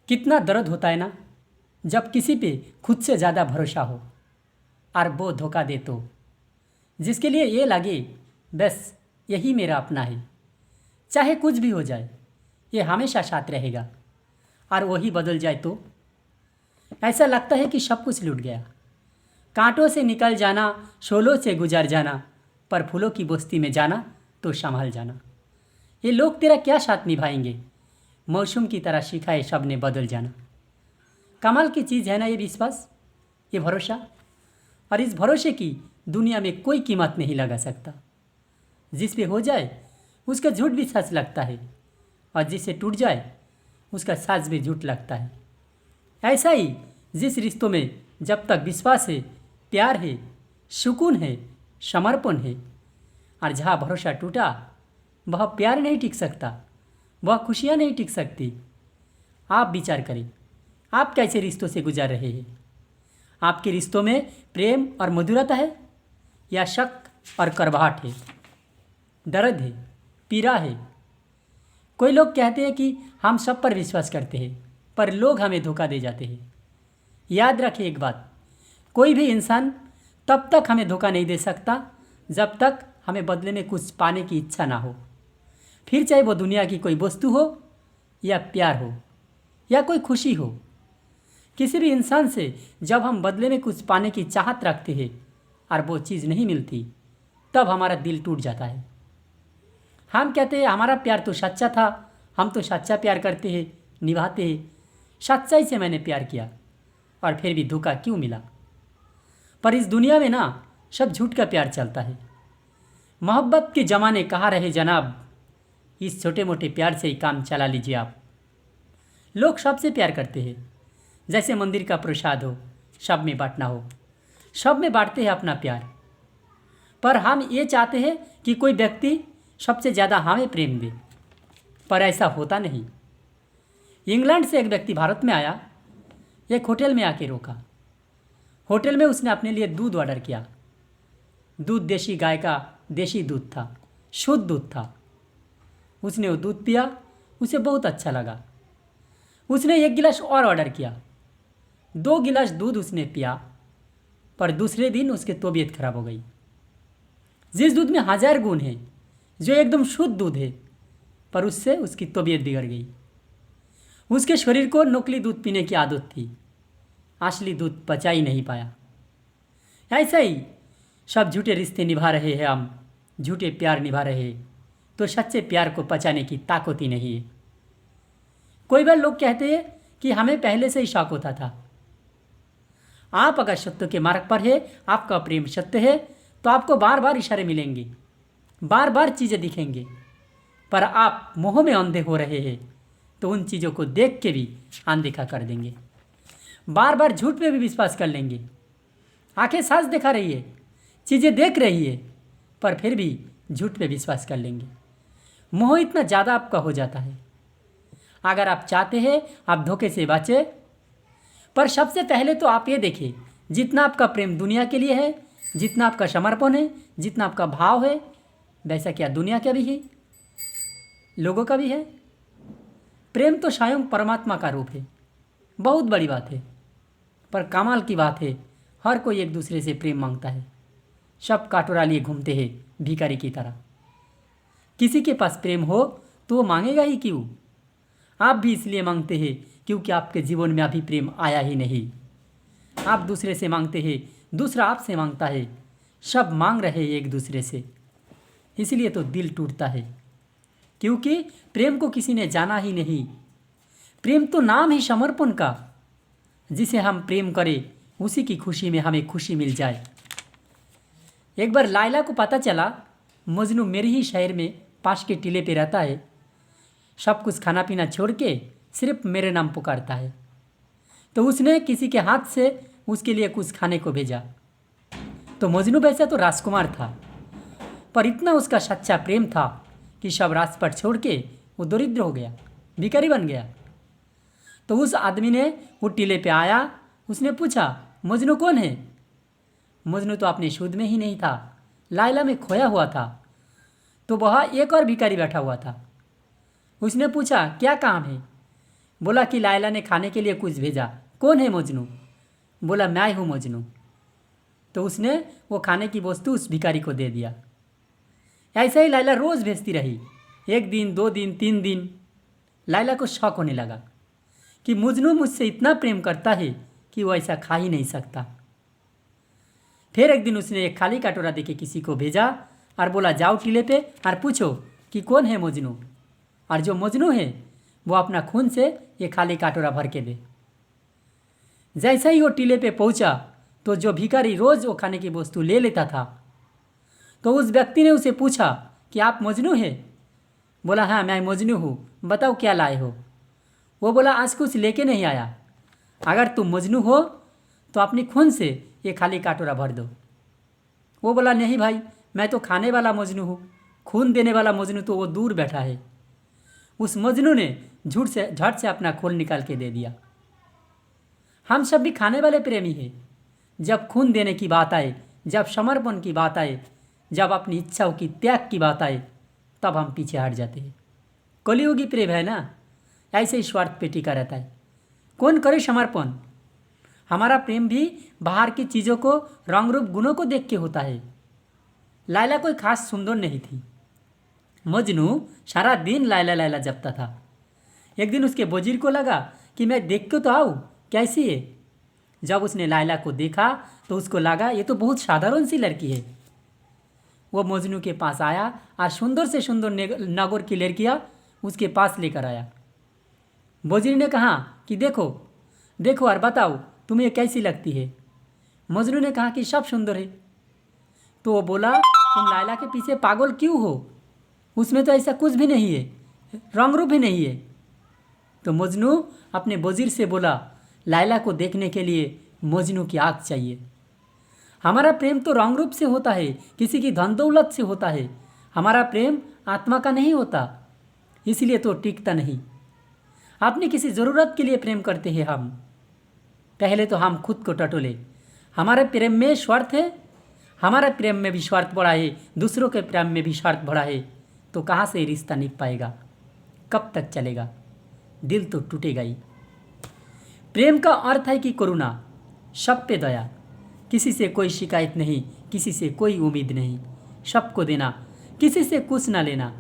कितना दर्द होता है ना जब किसी पे खुद से ज़्यादा भरोसा हो और वो धोखा दे तो, जिसके लिए ये लगे बस यही मेरा अपना है, चाहे कुछ भी हो जाए ये हमेशा साथ रहेगा, और वही बदल जाए तो ऐसा लगता है कि सब कुछ लूट गया। कांटों से निकल जाना, शोलों से गुजर जाना, पर फूलों की बस्ती में जाना तो संभल जाना। ये लोग तेरा क्या साथ निभाएंगे, मौसम की तरह सिखाए सब ने बदल जाना। कमाल की चीज़ है ना ये विश्वास, ये भरोसा, और इस भरोसे की दुनिया में कोई कीमत नहीं लगा सकता। जिस पे हो जाए उसका झूठ भी सच लगता है, और जिससे टूट जाए उसका सच भी झूठ लगता है। ऐसा ही जिस रिश्तों में जब तक विश्वास है, प्यार है, सुकून है, समर्पण है, और जहाँ भरोसा टूटा वह प्यार नहीं टिक सकता, वह खुशियाँ नहीं टिक सकती। आप विचार करें, आप कैसे रिश्तों से गुजर रहे हैं? आपके रिश्तों में प्रेम और मधुरता है, या शक और कड़वाहट है, दर्द है, पीड़ा है? कोई लोग कहते हैं कि हम सब पर विश्वास करते हैं, पर लोग हमें धोखा दे जाते हैं। याद रखें एक बात, कोई भी इंसान तब तक हमें धोखा नहीं दे सकता जब तक हमें बदले में कुछ पाने की इच्छा ना हो। फिर चाहे वो दुनिया की कोई वस्तु हो, या प्यार हो, या कोई खुशी हो। किसी भी इंसान से जब हम बदले में कुछ पाने की चाहत रखते हैं और वो चीज़ नहीं मिलती, तब हमारा दिल टूट जाता है। हम कहते हैं हमारा प्यार तो सच्चा था, हम तो सच्चा प्यार करते हैं, निभाते हैं, सच्चाई से मैंने प्यार किया, और फिर भी धोखा क्यों मिला? पर इस दुनिया में ना सब झूठ का प्यार चलता है। मोहब्बत के ज़माने कहाँ रहे जनाब, इस छोटे मोटे प्यार से ही काम चला लीजिए आप। लोग सबसे प्यार करते हैं, जैसे मंदिर का प्रसाद हो, सब में बांटना हो, सब में बांटते हैं अपना प्यार। पर हम ये चाहते हैं कि कोई व्यक्ति सबसे ज़्यादा हमें प्रेम दे, पर ऐसा होता नहीं। इंग्लैंड से एक व्यक्ति भारत में आया, एक होटल में आके रोका। होटल में उसने अपने लिए दूध ऑर्डर किया। दूध देसी गाय का देसी दूध था, शुद्ध दूध था। उसने वो दूध पिया, उसे बहुत अच्छा लगा। उसने एक गिलास और ऑर्डर किया। 2 गिलास दूध उसने पिया, पर दूसरे दिन उसकी तबीयत खराब हो गई। जिस दूध में 1000 गुण है, जो एकदम शुद्ध दूध है, पर उससे उसकी तबीयत बिगड़ गई। उसके शरीर को नकली दूध पीने की आदत थी, असली दूध पचा ही नहीं पाया। ऐसा ही सब झूठे रिश्ते निभा रहे हैं, हम झूठे प्यार निभा रहे हैं, तो सच्चे प्यार को पचाने की ताकत ही नहीं है। कोई बार लोग कहते हैं कि हमें पहले से ही शौक होता था। आप अगर सत्य के मार्ग पर है, आपका प्रेम सत्य है, तो आपको बार बार इशारे मिलेंगे, बार बार चीज़ें दिखेंगे। पर आप मोह में अंधे हो रहे हैं, तो उन चीज़ों को देख के भी अनदेखा कर देंगे, बार बार झूठ पे भी विश्वास कर लेंगे। आंखें साफ दिखा रही है, चीज़ें देख रही है, पर फिर भी झूठ पे विश्वास कर लेंगे। मोह इतना ज़्यादा आपका हो जाता है। अगर आप चाहते हैं आप धोखे से बचें, पर सबसे पहले तो आप ये देखिए, जितना आपका प्रेम दुनिया के लिए है, जितना आपका समर्पण है, जितना आपका भाव है, वैसा क्या दुनिया का भी है, लोगों का भी है? प्रेम तो स्वयं परमात्मा का रूप है। बहुत बड़ी बात है, पर कमाल की बात है, हर कोई एक दूसरे से प्रेम मांगता है। सब काटोरा लिए घूमते हैं भिखारी की तरह। किसी के पास प्रेम हो तो वो मांगेगा ही क्यों? आप भी इसलिए मांगते हैं क्योंकि आपके जीवन में अभी प्रेम आया ही नहीं। आप दूसरे से मांगते हैं, दूसरा आपसे मांगता है, सब मांग रहे हैं एक दूसरे से। इसलिए तो दिल टूटता है, क्योंकि प्रेम को किसी ने जाना ही नहीं। प्रेम तो नाम है समर्पण का। जिसे हम प्रेम करें उसी की खुशी में हमें खुशी मिल जाए। एक बार लायला को पता चला मजनू मेरे ही शहर में पास के टीले पे रहता है, सब कुछ खाना पीना छोड़ के सिर्फ मेरे नाम पुकारता है। तो उसने किसी के हाथ से उसके लिए कुछ खाने को भेजा। तो मजनू वैसे तो राजकुमार था, पर इतना उसका सच्चा प्रेम था कि सब राजपाट छोड़ के वो दरिद्र हो गया, भिखारी बन गया। तो उस आदमी ने वो टीले पे आया, उसने पूछा मजनू कौन है? मजनू तो अपने शुद्ध में ही नहीं था, लायला में खोया हुआ था। तो वहाँ एक और भिखारी बैठा हुआ था। उसने पूछा क्या काम है? बोला कि लायला ने खाने के लिए कुछ भेजा। कौन है मजनू? बोला मैं हूँ मजनू। तो उसने वो खाने की वस्तु उस भिखारी को दे दिया। ऐसा ही लायला रोज़ भेजती रही। 1 दिन, 2 दिन, 3 दिन। लायला को शौक होने लगा कि मजनू मुझसे इतना प्रेम करता है कि वो ऐसा खा ही नहीं सकता। फिर एक दिन उसने एक खाली कटोरा देके किसी को भेजा और बोला जाओ टीले पे और पूछो कि कौन है मजनू, और जो मजनू है वो अपना खून से ये खाली कटोरा भर के दे। जैसा ही वो टीले पे पहुंचा तो जो भिखारी रोज़ वो खाने की वस्तु ले लेता था, तो उस व्यक्ति ने उसे पूछा कि आप मजनू हैं? बोला हाँ मैं मजनू हूँ, बताओ क्या लाए हो? वो बोला आज कुछ लेके नहीं आया। अगर तुम मजनू हो तो अपनी खून से ये खाली कटोरा भर दो। वो बोला नहीं भाई, मैं तो खाने वाला मजनू हूँ, खून देने वाला मजनू तो वो दूर बैठा है। उस मजनू ने झट से अपना खून निकाल के दे दिया। हम सब भी खाने वाले प्रेमी हैं। जब खून देने की बात आए, जब समर्पण की बात आए, जब अपनी इच्छाओं की त्याग की बात आए, तब हम पीछे हट जाते हैं। कलियुगी प्रेम है ना, ऐसे ही स्वार्थ पे टिका रहता है। कौन करे समर्पण? हमारा प्रेम भी बाहर की चीज़ों को, रंग रूप, गुणों को देख के होता है। लायला कोई खास सुंदर नहीं थी। मजनू सारा दिन लायला लायला जपता था। एक दिन उसके वजीर को लगा कि मैं देख के तो आऊँ कैसी है। जब उसने लायला को देखा तो उसको लगा ये तो बहुत साधारण सी लड़की है। वो मजनू के पास आया और सुंदर से सुंदर नगौर की लड़कियाँ उसके पास लेकर आया। वजीर ने कहा कि देखो देखो और बताओ तुम्हें कैसी लगती है। मजनू ने कहा कि सब सुंदर है। तो वो बोला तुम लायला के पीछे पागल क्यों हो? उसमें तो ऐसा कुछ भी नहीं है, रंग रूप भी नहीं है। तो मजनू अपने वजीर से बोला लायला को देखने के लिए मजनू की आँख चाहिए। हमारा प्रेम तो रंग रूप से होता है, किसी की धन दौलत से होता है। हमारा प्रेम आत्मा का नहीं होता, इसलिए तो टिकता नहीं। अपनी किसी ज़रूरत के लिए प्रेम करते हैं हम। पहले तो हम खुद को टटोले। हमारे प्रेम में स्वार्थ है, हमारे प्रेम में भी स्वार्थ बढ़ा है, दूसरों के प्रेम में भी स्वार्थ बढ़ा है, तो कहाँ से रिश्ता निभ पाएगा? कब तक चलेगा? दिल तो टूटेगा ही। प्रेम का अर्थ है कि करुणा, सब पे दया, किसी से कोई शिकायत नहीं, किसी से कोई उम्मीद नहीं, सबको देना, किसी से कुछ ना लेना।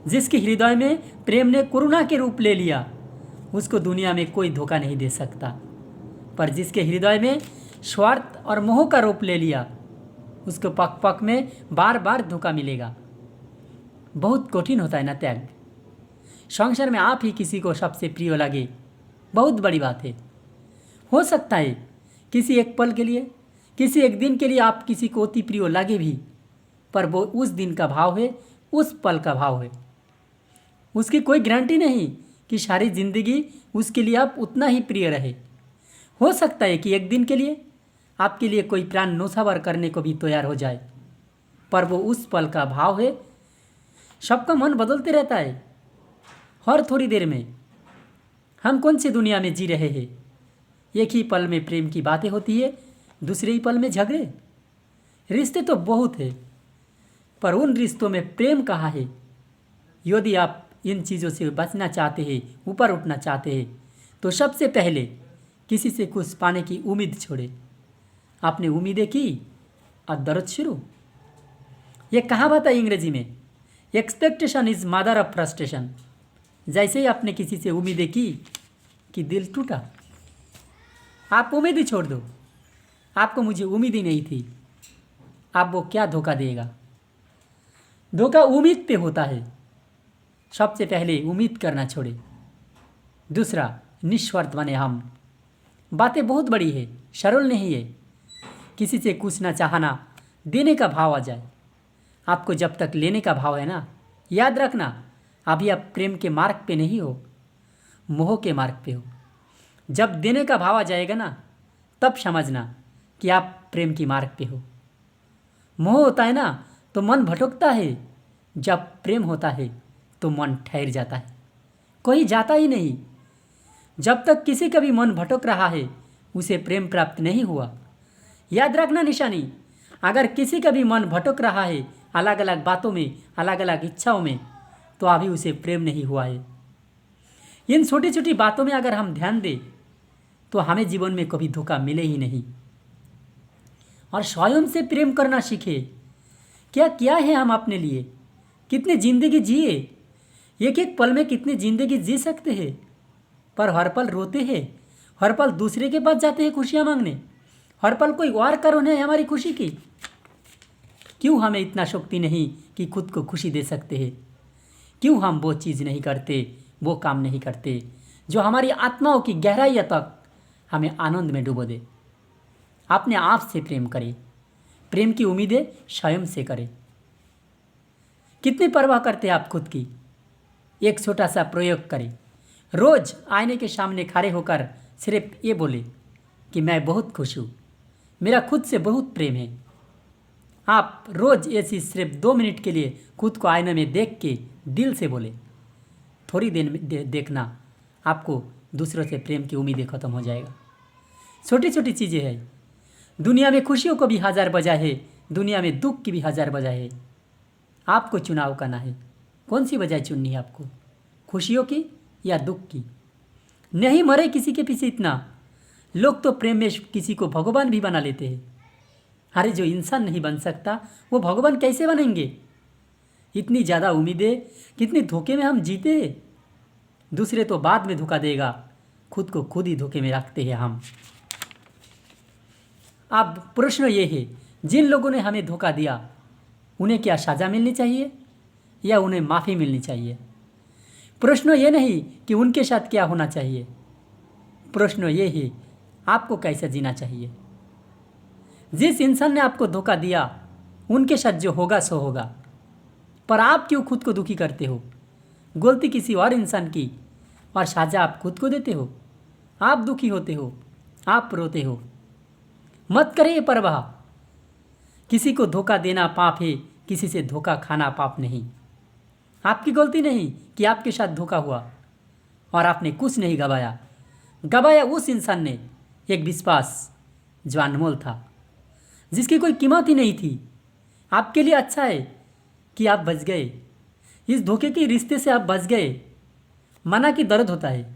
जिसके हृदय में प्रेम ने करुणा के रूप ले लिया उसको दुनिया में कोई धोखा नहीं दे सकता। पर जिसके हृदय में स्वार्थ और मोह का रूप ले लिया उसको पक पक में बार बार धोखा मिलेगा। बहुत कठिन होता है ना त्याग। संसार में आप ही किसी को सबसे प्रिय लगे, बहुत बड़ी बात है। हो सकता है किसी एक पल के लिए, किसी एक दिन के लिए आप किसी को अति प्रिय लगे भी, पर वो उस दिन का भाव है, उस पल का भाव है। उसकी कोई गारंटी नहीं कि सारी ज़िंदगी उसके लिए आप उतना ही प्रिय रहे। हो सकता है कि एक दिन के लिए आपके लिए कोई प्राण न्योछावर करने को भी तैयार हो जाए, पर वो उस पल का भाव है। सबका मन बदलते रहता है हर थोड़ी देर में। हम कौन सी दुनिया में जी रहे हैं? एक ही पल में प्रेम की बातें होती है, दूसरे ही पल में झगड़े। रिश्ते तो बहुत है, पर उन रिश्तों में प्रेम कहाँ है? यदि आप इन चीज़ों से बचना चाहते हैं, ऊपर उठना चाहते हैं, तो सबसे पहले किसी से कुछ पाने की उम्मीद छोड़े। आपने उम्मीदें की और दर्द शुरू। ये कहावत है अंग्रेजी में, expectation is mother of frustration. जैसे ही आपने किसी से उम्मीदें की कि दिल टूटा। आप उम्मीद ही छोड़ दो। आपको मुझे उम्मीद ही नहीं थी। आप वो क्या धोखा देगा? धोखा उम्मीद पे होता है। सबसे पहले उम्मीद करना छोड़े। दूसरा, निस्वार्थ बने हम। बातें बहुत बड़ी है, सरल नहीं है। किसी से कुछ ना चाहना, देने का भाव आ जाए। आपको जब तक लेने का भाव है ना, याद रखना अभी आप प्रेम के मार्ग पे नहीं हो, मोह के मार्ग पे हो। जब देने का भाव आ जाएगा ना, तब समझना कि आप प्रेम की मार्ग पे हो। मोह होता है ना तो मन भटकता है, जब प्रेम होता है तो मन ठहर जाता है, कोई जाता ही नहीं। जब तक किसी का भी मन भटक रहा है उसे प्रेम प्राप्त नहीं हुआ। याद रखना निशानी, अगर किसी का भी मन भटक रहा है अलग अलग बातों में, अलग अलग इच्छाओं में, तो अभी उसे प्रेम नहीं हुआ है। इन छोटी छोटी बातों में अगर हम ध्यान दें तो हमें जीवन में कभी धोखा मिले ही नहीं। और स्वयं से प्रेम करना सीखे। क्या क्या है हम अपने लिए, कितनी ज़िंदगी जिए, एक एक पल में कितनी ज़िंदगी जी सकते हैं, पर हर पल रोते हैं, हर पल दूसरे के पास जाते हैं खुशियाँ मांगने, हर पल कोई और कारण है हमारी खुशी की। क्यों हमें इतना शक्ति नहीं कि खुद को खुशी दे सकते हैं? क्यों हम वो चीज़ नहीं करते, वो काम नहीं करते जो हमारी आत्माओं की गहराई तक हमें आनंद में डुबो दे? अपने आप से प्रेम करें, प्रेम की उम्मीदें स्वयं से करें। कितनी परवाह करते हैं आप खुद की? एक छोटा सा प्रयोग करें। रोज़ आईने के सामने खड़े होकर सिर्फ ये बोले कि मैं बहुत खुश हूँ, मेरा खुद से बहुत प्रेम है। आप रोज़ ऐसी सिर्फ 2 मिनट के लिए खुद को आईने में देख के दिल से बोले। थोड़ी देर में देखना आपको दूसरों से प्रेम की उम्मीदें ख़त्म हो जाएगा। छोटी छोटी चीज़ें हैं। दुनिया में खुशियों को भी 1000 वजह है, दुनिया में दुख की भी 1000 वजह है। आपको चुनाव करना है, कौन सी वजह चुननी है आपको, खुशियों की या दुख की। नहीं मरे किसी के पीछे इतना। लोग तो प्रेम में किसी को भगवान भी बना लेते हैं। अरे जो इंसान नहीं बन सकता वो भगवान कैसे बनेंगे? इतनी ज़्यादा उम्मीदें, कितनी धोखे में हम जीते हैं। दूसरे तो बाद में धोखा देगा, खुद को खुद ही धोखे में रखते हैं हम। अब प्रश्न ये है, जिन लोगों ने हमें धोखा दिया उन्हें क्या सज़ा मिलनी चाहिए या उन्हें माफ़ी मिलनी चाहिए? प्रश्न ये नहीं कि उनके साथ क्या होना चाहिए, प्रश्न ये है आपको कैसे जीना चाहिए। जिस इंसान ने आपको धोखा दिया उनके साथ जो होगा सो होगा, पर आप क्यों खुद को दुखी करते हो? गलती किसी और इंसान की और सज़ा आप खुद को देते हो। आप दुखी होते हो, आप रोते हो। मत करिए परवाह। किसी को धोखा देना पाप है, किसी से धोखा खाना पाप नहीं। आपकी गलती नहीं कि आपके साथ धोखा हुआ और आपने कुछ नहीं गवाया। गवाया उस इंसान ने एक विश्वास जो अनमोल था, जिसकी कोई कीमत ही नहीं थी। आपके लिए अच्छा है कि आप बच गए। इस धोखे के रिश्ते से आप बच गए। मना की दर्द होता है,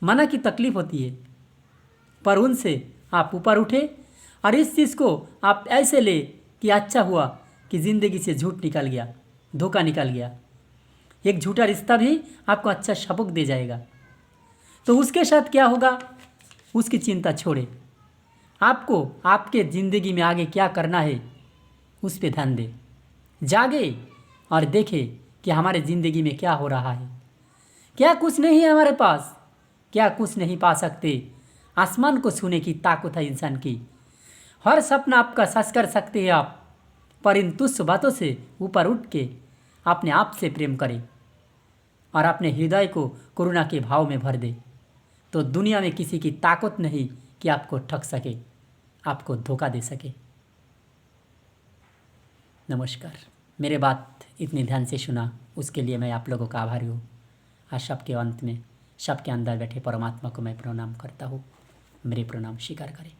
मना की तकलीफ होती है, पर उनसे आप ऊपर उठे और इस चीज़ को आप ऐसे ले कि अच्छा हुआ कि ज़िंदगी से झूठ निकल गया, धोखा निकल गया। एक झूठा रिश्ता भी आपको अच्छा सबक दे जाएगा। तो उसके साथ क्या होगा उसकी चिंता छोड़े। आपको आपके ज़िंदगी में आगे क्या करना है उस पे ध्यान दे। जागे और देखे कि हमारे ज़िंदगी में क्या हो रहा है। क्या कुछ नहीं है हमारे पास, क्या कुछ नहीं पा सकते। आसमान को छूने की ताकत है इंसान की। हर सपना आपका सच कर सकते हैं आप, पर इन तुच्छ बातों से ऊपर उठ के अपने आप से प्रेम करें और अपने हृदय को करुणा के भाव में भर दे। तो दुनिया में किसी की ताकत नहीं कि आपको ठग सके, आपको धोखा दे सके। नमस्कार। मेरे बात इतनी ध्यान से सुना उसके लिए मैं आप लोगों का आभारी हूँ। आज सबके अंत में सबके अंदर बैठे परमात्मा को मैं प्रणाम करता हूँ। मेरे प्रणाम स्वीकार करें।